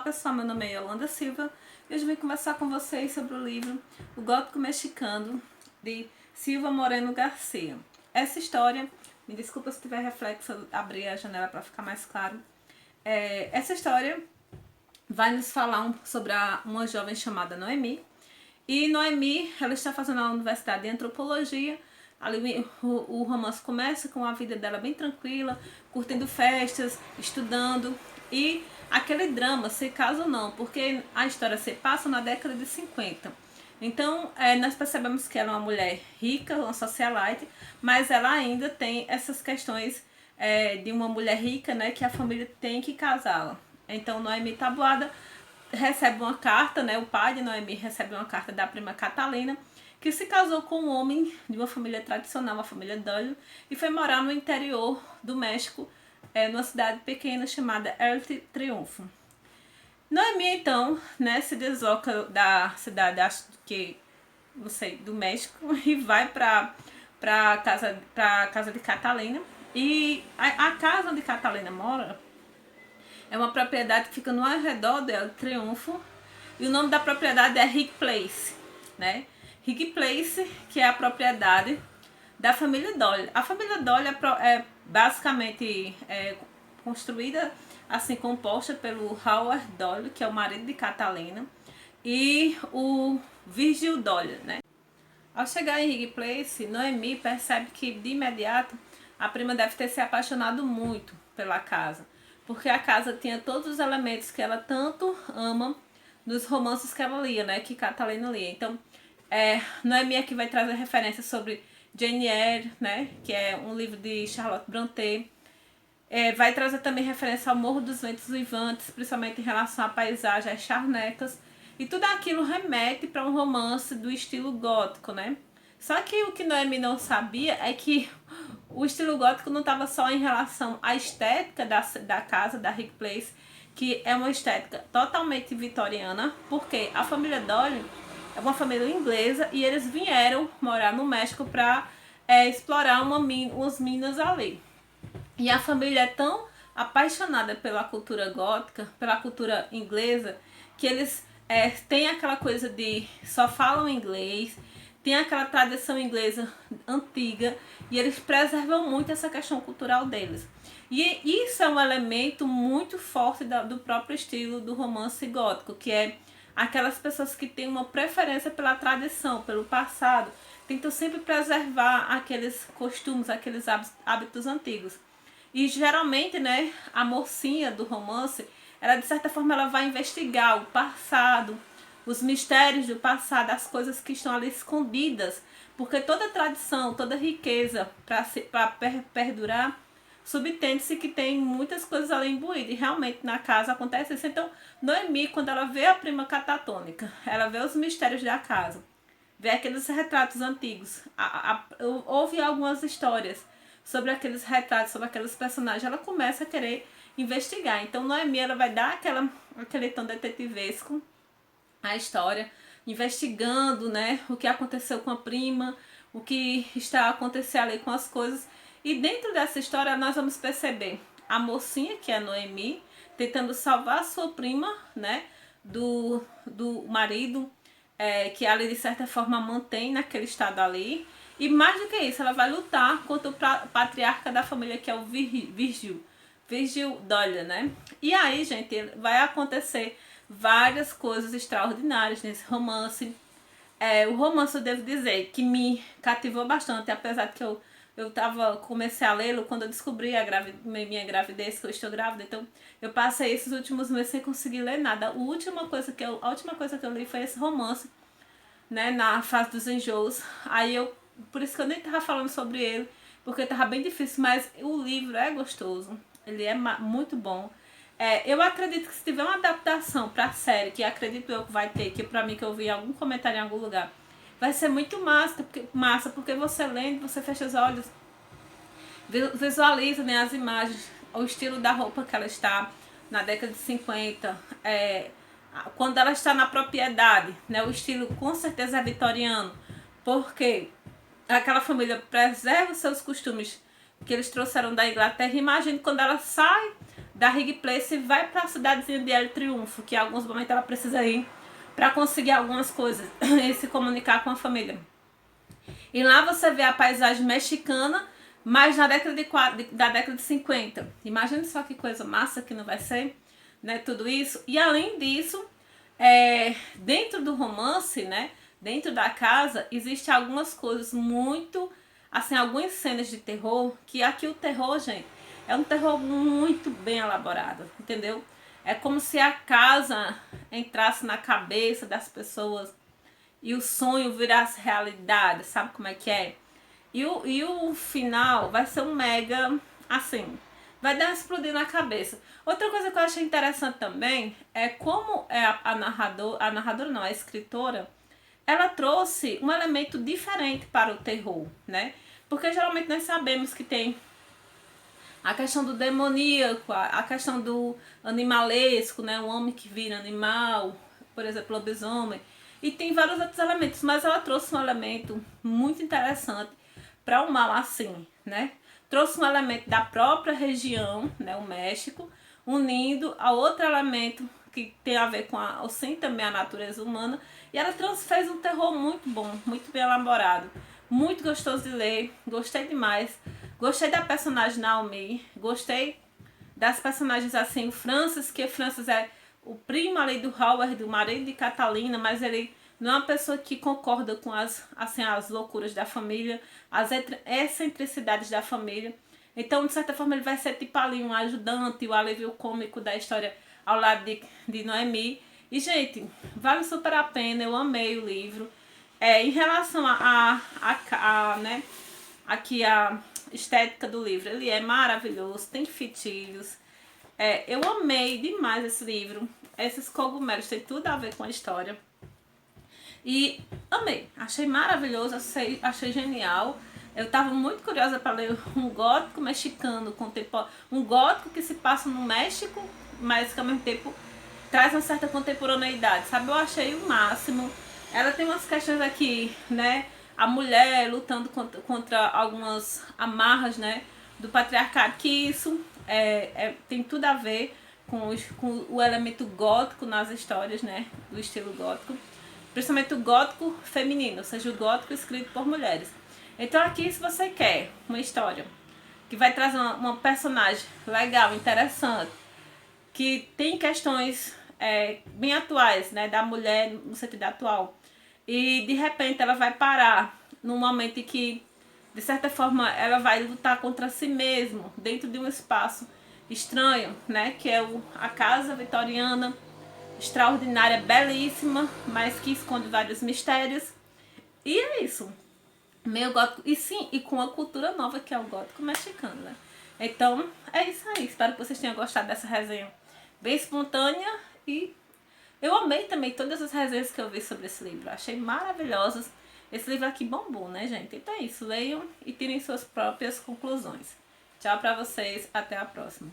pessoal, meu nome é Yolanda Silva e hoje eu vim conversar com vocês sobre o livro O Gótico Mexicano, de Silva Moreno Garcia. Essa história, me desculpa se tiver reflexo, abrir a janela para ficar mais claro. Essa história vai nos falar sobre uma jovem chamada Noemi. E Noemi, ela está fazendo a universidade de antropologia. Ali o romance começa com a vida dela bem tranquila, curtindo festas, estudando, e aquele drama, se casa ou não, porque a história se passa na década de 50. Então, nós percebemos que ela é uma mulher rica, uma socialite, mas ela ainda tem essas questões de uma mulher rica, né, que a família tem que casá-la. Então, Noemi Taboada recebe uma carta, né, o pai de Noemi recebe uma carta da prima Catalina, que se casou com um homem de uma família tradicional, uma família Doyle, e foi morar no interior do México, numa cidade pequena chamada El Triunfo. Noemi, então, né, se desloca da cidade, acho que, não sei, do México, e vai para casa de Catalina. E a casa onde Catalina mora é uma propriedade que fica no arredor do El Triunfo, e o nome da propriedade é Rick Place, né? Rick Place, que é a propriedade da família Doyle. A família Doyle é basicamente construída, assim, composta pelo Howard Doyle, que é o marido de Catalina, e o Virgil Doyle, né? Ao chegar em Rick Place, Noemi percebe que de imediato a prima deve ter se apaixonado muito pela casa, porque a casa tinha todos os elementos que ela tanto ama nos romances que ela lia, né, que Catalina lia. Então, Noemi aqui vai trazer referências sobre Jane Eyre, né, que é um livro de Charlotte Brontë. Vai trazer também referência ao Morro dos Ventos Uivantes, principalmente em relação à paisagem, às charnecas. E tudo aquilo remete para um romance do estilo gótico, né? Só que o que Noemi não sabia é que o estilo gótico não estava só em relação à estética da casa, da Rick Place, que é uma estética totalmente vitoriana, porque a família Doyle é uma família inglesa e eles vieram morar no México para explorar umas minas ali. E a família é tão apaixonada pela cultura gótica, pela cultura inglesa, que eles têm aquela coisa de só falam inglês, tem aquela tradição inglesa antiga, e eles preservam muito essa questão cultural deles. E isso é um elemento muito forte do próprio estilo do romance gótico, que é aquelas pessoas que têm uma preferência pela tradição, pelo passado, tentam sempre preservar aqueles costumes, aqueles hábitos antigos. E geralmente, né, a mocinha do romance, ela de certa forma ela vai investigar o passado, os mistérios do passado, as coisas que estão ali escondidas, porque toda tradição, toda riqueza para perdurar, subtende-se que tem muitas coisas ali imbuídas, e realmente na casa acontece isso. Então, Noemi, quando ela vê a prima catatônica, ela vê os mistérios da casa, vê aqueles retratos antigos, ouve algumas histórias sobre aqueles retratos, sobre aqueles personagens, ela começa a querer investigar. Então, Noemi, ela vai dar aquele tom detetivesco à história, investigando, né, o que aconteceu com a prima, o que está acontecendo ali com as coisas. E dentro dessa história nós vamos perceber a mocinha, que é a Noemi, tentando salvar a sua prima, né, do marido, que ela de certa forma mantém naquele estado ali. E mais do que isso, ela vai lutar contra o patriarca da família, que é o Virgil Doyle, né? E aí, gente, vai acontecer várias coisas extraordinárias nesse romance. O romance, eu devo dizer, que me cativou bastante, apesar de que eu comecei a lê-lo quando eu descobri minha gravidez, que eu estou grávida. Então, eu passei esses últimos meses sem conseguir ler nada. A última coisa que eu li foi esse romance, né, na fase dos enjoos. Por isso que eu nem tava falando sobre ele, porque tava bem difícil, mas o livro é gostoso, ele é muito bom. Eu acredito que se tiver uma adaptação pra série, que acredito eu que vai ter, que pra mim que eu vi algum comentário em algum lugar, vai ser muito massa, porque você lendo, você fecha os olhos, visualiza, né, as imagens, o estilo da roupa que ela está na década de 50, quando ela está na propriedade, né, o estilo com certeza é vitoriano, porque aquela família preserva os seus costumes que eles trouxeram da Inglaterra. Imagine quando ela sai da Rig Place e vai para a cidadezinha de El Triunfo, que em alguns momentos ela precisa ir para conseguir algumas coisas e se comunicar com a família. E lá você vê a paisagem mexicana, mas da década de 50. Imagina só que coisa massa que não vai ser, né? Tudo isso. E além disso, dentro do romance, né? Dentro da casa, existem algumas coisas muito, assim, algumas cenas de terror, que aqui o terror, gente, é um terror muito bem elaborado, entendeu? É como se a casa entrasse na cabeça das pessoas e o sonho virasse realidade, sabe como é que é? E o final vai ser um mega, assim, vai dar uma explodida na cabeça. Outra coisa que eu achei interessante também é como a narradora não, a escritora, ela trouxe um elemento diferente para o terror, né? Porque geralmente nós sabemos que tem a questão do demoníaco, a questão do animalesco, né? Um homem que vira animal, por exemplo, lobisomem. E tem vários outros elementos, mas ela trouxe um elemento muito interessante para o mal assim, né? Trouxe um elemento da própria região, né? O México, unindo a outro elemento que tem a ver com sim, também a natureza humana. E ela fez um terror muito bom, muito bem elaborado. Muito gostoso de ler, gostei demais. Gostei da personagem Naomi, gostei das personagens assim, o Francis, que Francis é o primo ali do Howard, do marido de Catalina, mas ele não é uma pessoa que concorda com as loucuras da família, as excentricidades da família. Então, de certa forma, ele vai ser tipo ali um ajudante, o alívio cômico da história ao lado de Noemi. E, gente, vale super a pena, eu amei o livro. Em relação né, aqui a estética do livro, ele é maravilhoso, tem fitilhos. Eu amei demais esse livro. Esses cogumelos tem tudo a ver com a história. E amei, achei maravilhoso, achei genial. Eu estava muito curiosa para ler um gótico mexicano contemporâneo, um gótico que se passa no México, mas que ao mesmo tempo traz uma certa contemporaneidade, sabe? Eu achei o máximo. Ela tem umas questões aqui, né? A mulher lutando contra algumas amarras, né? Do patriarcado, que isso tem tudo a ver com o elemento gótico nas histórias, né? Do estilo gótico. Principalmente o gótico feminino, ou seja, o gótico escrito por mulheres. Então aqui, se você quer uma história que vai trazer uma personagem legal, interessante, que tem questões bem atuais, né, da mulher no sentido atual, e de repente ela vai parar num momento em que, de certa forma, ela vai lutar contra si mesma dentro de um espaço estranho, né, que é a casa vitoriana, extraordinária, belíssima, mas que esconde vários mistérios. E é isso. Meio gótico. E sim, e com a cultura nova que é o gótico mexicano, né? Então, é isso aí. Espero que vocês tenham gostado dessa resenha bem espontânea. E eu amei também todas as resenhas que eu vi sobre esse livro. Achei maravilhosas. Esse livro aqui bombou, né, gente? Então é isso. Leiam e tirem suas próprias conclusões. Tchau pra vocês. Até a próxima.